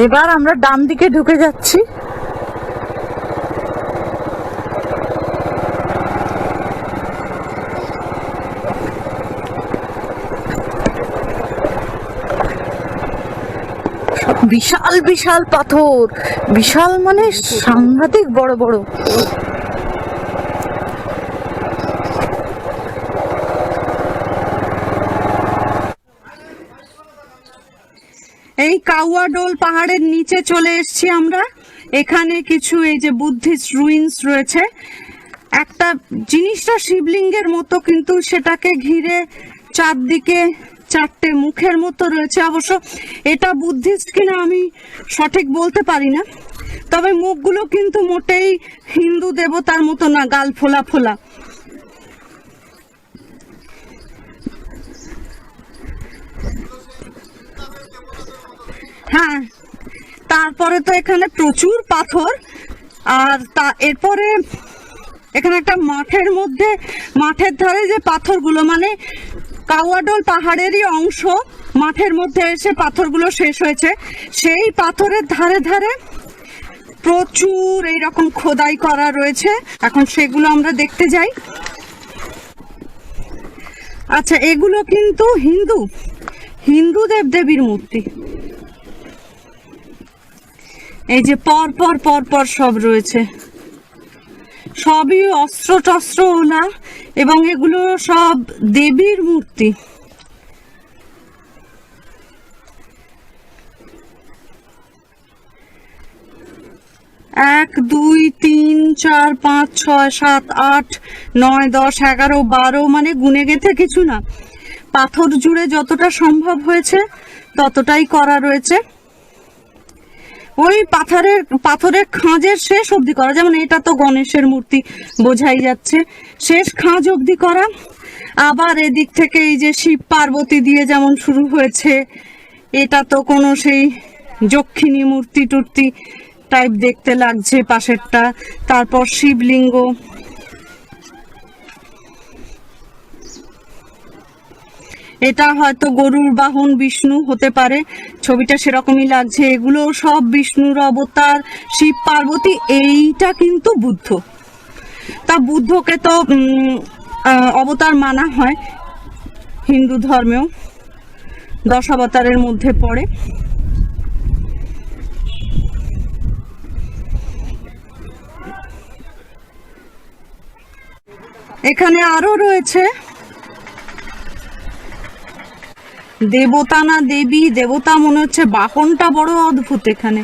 এবার আমরা ডান দিকে ঢুকে যাচ্ছি। বিশাল বিশাল পাথর, বিশাল মানে সাংঘাতিক বড় বড়। এই কাউয়া ডোল পাহাড়ের নিচে চলে এসেছি আমরা। এখানে কিছু এই যে বুদ্ধিস্ট রুইন্স রয়েছে। একটা জিনিসটা শিবলিঙ্গের মতো, কিন্তু সেটাকে ঘিরে চারদিকে চারটে মুখের মতো রয়েছে। অবশ্য এটা বুদ্ধিস্ট কিনা আমি সঠিক বলতে পারি না, তবে মুখগুলো কিন্তু মোটেই হিন্দু দেবতার মতো না, গাল ফোলা ফোলা। হ্যাঁ, তারপরে তো এখানে প্রচুর পাথর। আর এরপরে এখানে একটা মাঠের মধ্যে, মাঠের ধারে যে পাথরগুলো, মানে কাওয়াডোল পাহাড়েরই অংশ, মাঠের মধ্যে এসে পাথরগুলো শেষ হয়েছে। সেই পাথরের ধারে ধারে প্রচুর এইরকম খোদাই করা রয়েছে। এখন সেগুলো আমরা দেখতে যাই। আচ্ছা, এগুলো কিন্তু হিন্দু দেবদেবীর মূর্তি। এই যে পর পর সব রয়েছে, সবই অস্ত্র টস্ত্র ওলা, এবং এগুলো সব দেবীর মূর্তি। 1 2 3 4 5 6 7 8 9 10 11 12, মানে গুনে গেতে কিছু না। পাথর জুড়ে যতটা সম্ভব হয়েছে ততটাই করা রয়েছে। ওই পাথরের খাঁজের শেষ অবধি করা, যেমন এটা তো গণেশের মূর্তি, বোঝাই যাচ্ছে শেষ খাঁজ অবধি করা। আবার এদিক থেকে এই যে শিব পার্বতী দিয়ে যেমন শুরু হয়েছে, এটা তো কোনো সেই যক্ষিণী মূর্তি টুর্তি টাইপ দেখতে লাগছে পাশেরটা। তারপর শিবলিঙ্গ, এটা হয়তো গরুর বাহন বিষ্ণু হতে পারে, ছবিটা সেরকমই লাগছে। এগুলো সব বিষ্ণুর অবতার, শিব পার্বতী। এইটা কিন্তু বুদ্ধ। তা বুদ্ধকে তো অবতার মানা হয় হিন্দু ধর্মেও, 10 অবতারের মধ্যে পড়ে। এখানে আরো রয়েছে দেবতা না দেবী, দেবতা মনে হচ্ছে। বাহনটা বড় অদ্ভুত। এখানে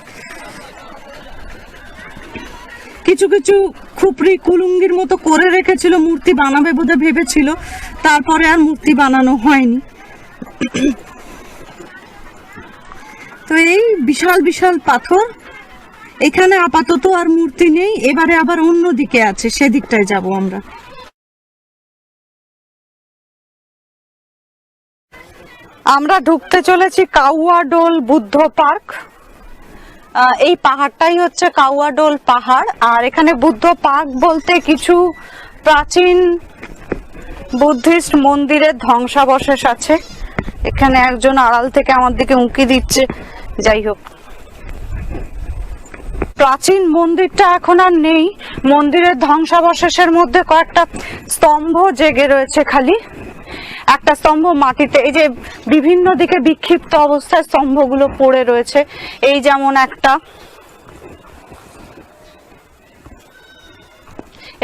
কিছু কিছু খুপড়ি কুলুঙ্গির মতো করে রেখেছিল, মূর্তি বানাবে বোধহয় ভেবেছিল, তারপরে আর মূর্তি বানানো হয়নি। তো এই বিশাল বিশাল পাথর। এখানে আপাতত আর মূর্তি নেই, এবারে আবার অন্য দিকে আছে, সেদিকটায় যাব আমরা। আমরা ঢুকতে চলেছি কাওয়াডোল বুদ্ধ পার্ক। এই পাহাড়টাই হচ্ছে কাওয়াডোল পাহাড়। আর এখানে বুদ্ধ পার্ক বলতে কিছু প্রাচীন বুদ্ধিস্ট মন্দিরের ধ্বংসাবশেষ আছে। এখানে একজন আড়াল থেকে আমার দিকে উঁকি দিচ্ছে। যাই হোক, প্রাচীন মন্দিরটা এখন আর নেই। মন্দিরের ধ্বংসাবশেষের মধ্যে কয়েকটা স্তম্ভ জেগে রয়েছে, খালি একটা স্তম্ভ মাটিতে, এই যে বিভিন্ন দিকে বিক্ষিপ্ত অবস্থায় স্তম্ভগুলো পড়ে রয়েছে। এই যেমন একটা,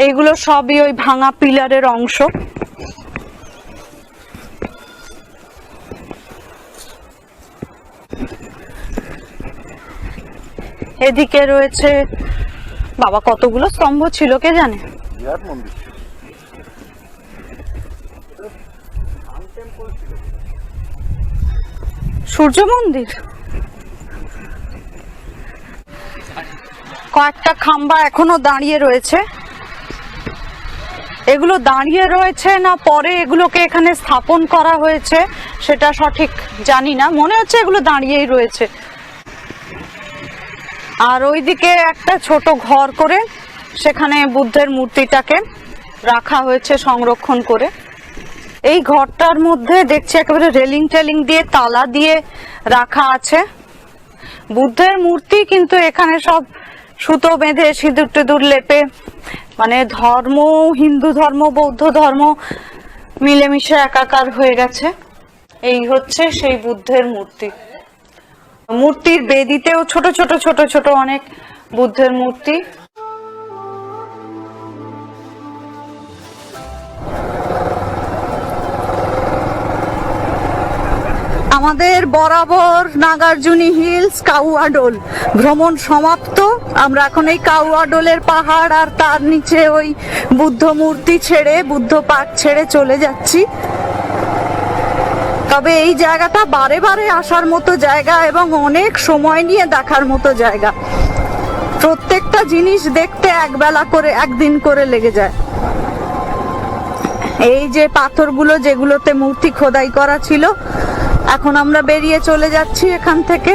এইগুলো সবই ওই ভাঙা পিলারের অংশ। এদিকে রয়েছে, বাবা কতগুলো স্তম্ভ ছিল কে জানে। সূর্য মন্দির, কয়েকটা খাম্বা এখনো দাঁড়িয়ে রয়েছে। এগুলো দাঁড়িয়ে রয়েছে না পরে এগুলোকে এখানে স্থাপন করা হয়েছে সেটা সঠিক জানি না, মনে হচ্ছে এগুলো দাঁড়িয়েই রয়েছে। আর ওইদিকে একটা ছোট ঘর করে সেখানে বুদ্ধের মূর্তিটাকে রাখা হয়েছে সংরক্ষণ করে। এই ঘরটার মধ্যে দেখছি একেবারে রেলিং টেলিং দিয়ে তালা দিয়ে রাখা আছে বুদ্ধের মূর্তি, কিন্তু এখানে সব সুতো বেঁধে সিঁদুর টিঁদুর লেপে, মানে ধর্ম, হিন্দু ধর্ম বৌদ্ধ ধর্ম মিলেমিশে একাকার হয়ে গেছে। এই হচ্ছে সেই বুদ্ধের মূর্তি। মূর্তির বেদিতেও ছোট ছোট ছোট ছোট অনেক বুদ্ধের মূর্তি। আমাদের বরাবর নাগার্জুনি হিলস কাওয়াডোল ভ্রমণ সমাপ্ত। আমরা এখন এই কাওয়াডোলের পাহাড় আর তার নিচে ওই বুদ্ধ মূর্তি ছেড়ে, বুদ্ধ পার্ক ছেড়ে চলে যাচ্ছি। তবে এই জায়গাটা বারে বারে আসার মতো জায়গা এবং অনেক সময় নিয়ে দেখার মতো জায়গা। প্রত্যেকটা জিনিস দেখতে একদিন করে লেগে যায়। এই যে পাথরগুলো যেগুলোতে মূর্তি খোদাই করা ছিল, এখন আমরা বেরিয়ে চলে যাচ্ছি এখান থেকে।